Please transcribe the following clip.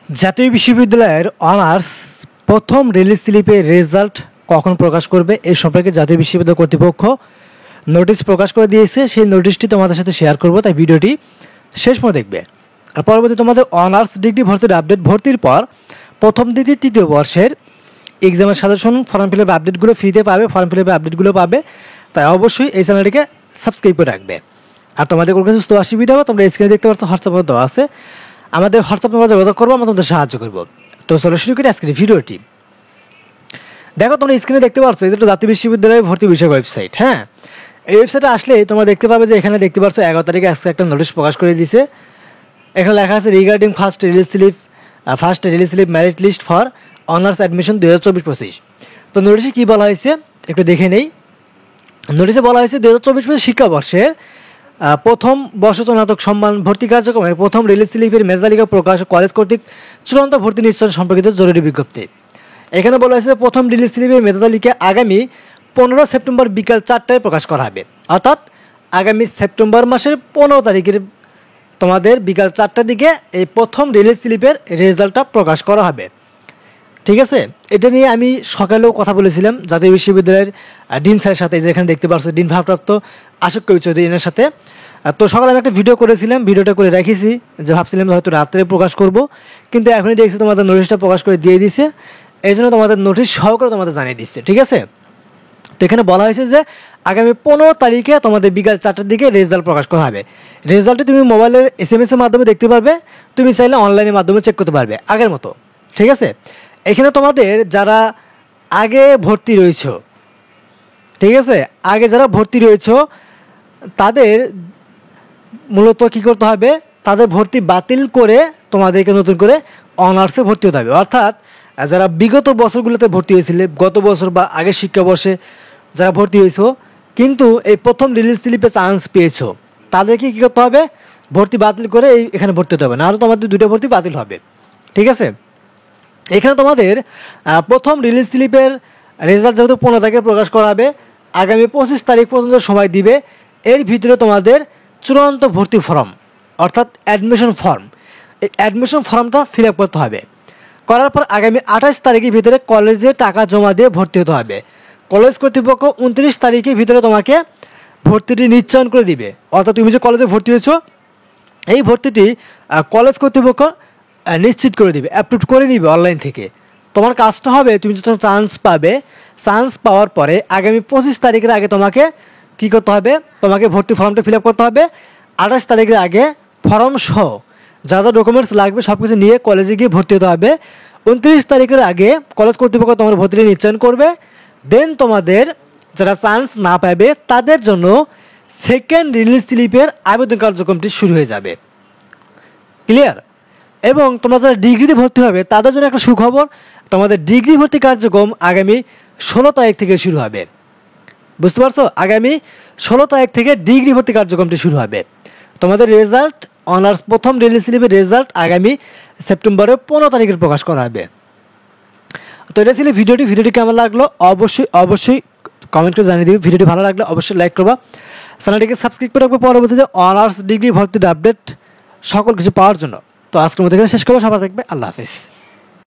জাতীয় বিশ্ববিদ্যালয়ের অনার্স প্রথম রিলিজ স্লিপের রেজাল্ট কখন প্রকাশ করবে এই সম্পর্কে জাতীয় বিশ্ববিদ্যালয় কর্তৃপক্ষ নোটিশ প্রকাশ করে দিয়েছে। সেই নোটিশটি তোমাদের সাথে শেয়ার করব, তাই ভিডিওটি শেষ পর্যন্ত দেখবে। আর পরবর্তী তোমাদের অনার্স ডিগ্রি ভর্তির আপডেট, ভর্তির পর প্রথম দ্বিতীয় তৃতীয় বর্ষের এক্সামের সাজেশন ফর্ম ফিল আপ আপডেটগুলো ফ্রিতে পাবে, ফর্ম ফিল আপ আপডেটগুলো পাবে। তাই অবশ্যই এই চ্যানেলটিকে সাবস্ক্রাইব করে রাখবে। আর তোমাদের কোনো কিছু অসুবিধা হবে তোমরা স্ক্রিনে দেখতে পাচ্ছ হোয়াটসঅ্যাপ দেওয়া আছে, আমাদের হোয়াটসঅ্যাপ নাম্বার যোগাযোগ করবো, আমরা তোমাদের সাহায্য করবো। তো চলো শুরু করি আজকের ভিডিওটি। দেখো তোমরা স্ক্রিনে দেখতে পাচ্ছ এটা জাতীয় বিশ্ববিদ্যালয়ের ভর্তি বিষয়ক ওয়েবসাইট। হ্যাঁ, এই ওয়েবসাইটে আসলে তোমরা দেখতে পাবে যে এখানে দেখতে পাচ্ছ 11 তারিখে আজকে একটা নোটিশ প্রকাশ করে দিয়েছে। এখানে লেখা আছে regarding first release slip merit list for honours admission 2024-25। তো নোটিশে কি বলা হয়েছে একটু দেখে নেই। নোটিশে বলা হয়েছে 2024-25 শিক্ষাবর্ষের প্রথম বর্ষ স্নাতক সম্মান ভর্তি কার্যক্রমের প্রথম রিলিজ স্লিপের মেধা তালিকা প্রকাশ কলেজ কর্তৃক চূড়ান্ত ভর্তি নিশ্চয়ন সম্পর্কিত জরুরি বিজ্ঞপ্তি। এখানে বলা হয়েছে প্রথম রিলিজ স্লিপের মেধা তালিকা আগামী 15 সেপ্টেম্বর বিকাল 4টায় প্রকাশ করা হবে। অর্থাৎ আগামী সেপ্টেম্বর মাসের 15 তারিখের তোমাদের বিকাল 4টার দিকে এই প্রথম রিলিজ স্লিপের রেজাল্টটা প্রকাশ করা হবে। ঠিক আছে, এটা নিয়ে আমি সকালেও কথা বলেছিলাম জাতীয় বিশ্ববিদ্যালয়ের ডিন স্যারের সাথে, যেখানে দেখতে পাচ্ছ ডিন ভারপ্রাপ্ত আশোক কবি চৌধুরীর সাথে। তো সকালে আমি একটা ভিডিও করেছিলাম, ভিডিওটা করে রেখেছি, যে ভাবছিলাম হয়তো রাত্রে প্রকাশ করব, কিন্তু এখনই দেখছি তোমাদের নোটিশটা প্রকাশ করে দিয়ে দিছে। এই জন্য তোমাদের নোটিশ সহকারে তোমাদের জানিয়ে দিচ্ছে। ঠিক আছে, তো এখানে বলা হয়েছে যে আগামী 15 তারিখে তোমাদের বিকাল 4টার দিকে রেজাল্ট প্রকাশ করা হবে। রেজাল্টটি তুমি মোবাইলের SMS এর মাধ্যমে দেখতে পারবে, তুমি চাইলে অনলাইনের মাধ্যমে চেক করতে পারবে আগের মতো। ঠিক আছে, এখানে তোমাদের যারা আগে ভর্তি রয়েছে, ঠিক আছে, আগে যারা ভর্তি রয়েছে তাদের মূলত কি করতে হবে, তাদের ভর্তি বাতিল করে তোমাদেরকে নতুন করে অনার্সে ভর্তি হতে হবে। অর্থাৎ যারা বিগত বছরগুলোতে ভর্তি হয়েছিল, গত বছর বা আগের শিক্ষাবর্ষে যারা ভর্তি হয়েছো কিন্তু এই প্রথম রিলিজ স্লিপে চান্স পেয়েছো, তাদেরকে কি করতে হবে, ভর্তি বাতিল করে এখানে ভর্তি হতে হবে, না হলে তোমাদের দুটো ভর্তি বাতিল হবে। ঠিক আছে, এখানে তোমাদের প্রথম রিলিজ স্লিপের রেজাল্ট যেহেতু 15 তারিখে প্রকাশ করা হবে, আগামী 25 তারিখ পর্যন্ত সময় দিবে। এর ভিতরে তোমাদের চূড়ান্ত ভর্তি ফর্ম অর্থাৎ অ্যাডমিশন ফর্ম, এই অ্যাডমিশন ফর্মটা ফিল আপ করতে হবে। করার পর আগামী 28 তারিখের ভিতরে কলেজে টাকা জমা দিয়ে ভর্তি হতে হবে। কলেজ কর্তৃপক্ষ 29 তারিখের ভিতরে তোমাকে ভর্তিটি নিশ্চয়ন করে দিবে। অর্থাৎ তুমি যে কলেজে ভর্তি হয়েছো এই ভর্তিটি কলেজ কর্তৃপক্ষ নিশ্চিত করে দিবে, অ্যাপ্রুভ করে নিবে অনলাইন থেকে। তোমার কাজটা হবে তুমি যখন চান্স পাবে, চান্স পাওয়ার পরে আগামী 25 তারিখের আগে তোমাকে কি করতে হবে, তোমাকে ভর্তি ফর্মটা ফিল আপ করতে হবে। 28 তারিখের আগে ফর্ম সহ যা যা ডকুমেন্টস লাগবে সব কিছু নিয়ে কলেজে গিয়ে ভর্তি হতে হবে। 29 তারিখের আগে কলেজ কর্তৃপক্ষ তোমার ভর্তিটি নিশ্চয়ন করবে। দেন তোমাদের যারা চান্স না পাবে তাদের জন্য সেকেন্ড রিলিজ স্লিপের আবেদন কার্যক্রমটি শুরু হয়ে যাবে। ক্লিয়ার? এবং তোমরা যারা ডিগ্রিতে ভর্তি হবে তাদের জন্য একটা সুখবর, তোমাদের ডিগ্রি ভর্তি কার্যক্রম আগামী 16 তারিখ থেকে শুরু হবে। বুঝতে পারছো, আগামী 16 তারিখ থেকে ডিগ্রি ভর্তি কার্যক্রমটি শুরু হবে। তোমাদের রেজাল্ট অনার্স প্রথম রিলিজ স্লিপের রেজাল্ট আগামী সেপ্টেম্বরের 15 তারিখে প্রকাশ করা হবে। তো এটা ছিল ভিডিওটি কেমন লাগলো অবশ্যই কমেন্ট করে জানিয়ে দিবে। ভিডিওটি ভালো লাগলে অবশ্যই লাইক করবা, চ্যানেলটিকে সাবস্ক্রাইব করে রাখবে পরবর্তীতে অনার্স ডিগ্রি ভর্তির আপডেট সকল কিছু পাওয়ার জন্য। তো আজকের মতো এখানে শেষ করবো, সবাই থাকবে, আল্লাহ হাফেজ।